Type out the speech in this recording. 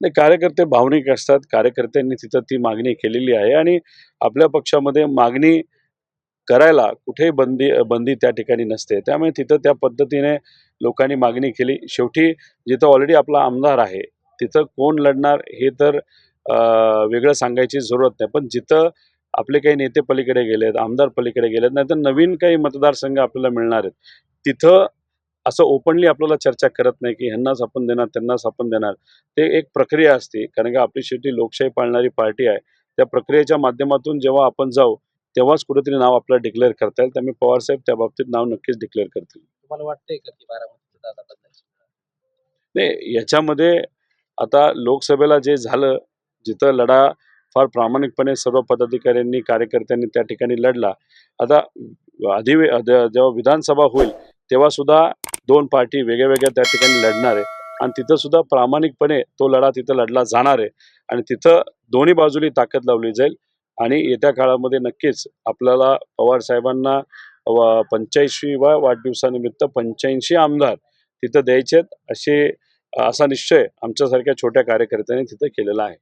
नाही, कार्यकर्ते भावनिक असतात. कार्यकर्त्यांनी तिथं ती मागणी केलेली आहे आणि आपल्या पक्षामध्ये मागणी करायला कुठेही बंदी त्या ठिकाणी नसते. त्यामुळे तिथं त्या पद्धतीने लोकांनी मागणी केली. शेवटी जिथं ऑलरेडी आपला आमदार आहे, तिथं कोण लढणार हे तर वेगळं सांगायची जरूरत नाही. पण जिथं आपले काही नेते पलीकडे गेलेत, आमदार पलीकडे गेलेत, नाहीतर नवीन काही मतदारसंघ आपल्याला मिळणार आहेत. तिथं असं ओपनली आपल्याला चर्चा करत नाही, की ह्यांनाच आपण देणार, त्यांनाच आपण देणार. ते एक प्रक्रिया असते. कारण की आपली शेवटी लोकशाही पाळणारी पार्टी आहे. त्या प्रक्रियेच्या माध्यमातून जेव्हा आपण जाऊ, तेव्हाच कुठेतरी नाव आपल्याला डिक्लेअर करता येईल. त्यामुळे पवारसाहेब त्या बाबतीत नाव नक्कीच डिक्लेअर करतील. तुम्हाला वाटतंय का की बारामतीचा दादा बदलायची? नाही, याच्यामध्ये आता लोकसभेला जे झालं, जिथं लढा फार प्रामाणिकपणे सर्व पदाधिकाऱ्यांनी, कार्यकर्त्यांनी त्या ठिकाणी लढला. आता जेव्हा विधानसभा होईल, तेव्हा सुद्धा 2 पार्टी वेगळ्या-वेगळ्या त्या ठिकाणी लढणार आहे आणि तिथं सुद्धा प्रामाणिकपणे तो लढा तिथं लढला जाणार आहे आणि तिथं दोन्ही बाजूनी ताकद लावली जाईल आणि येत्या काळामध्ये नक्कीच आपल्याला पवारसाहेबांना 85व्या वाढदिवसानिमित्त 85 आमदार तिथं द्यायचेत असा निश्चय आमच्यासारख्या छोट्या कार्यकर्त्यांनी तिथं केलेला आहे.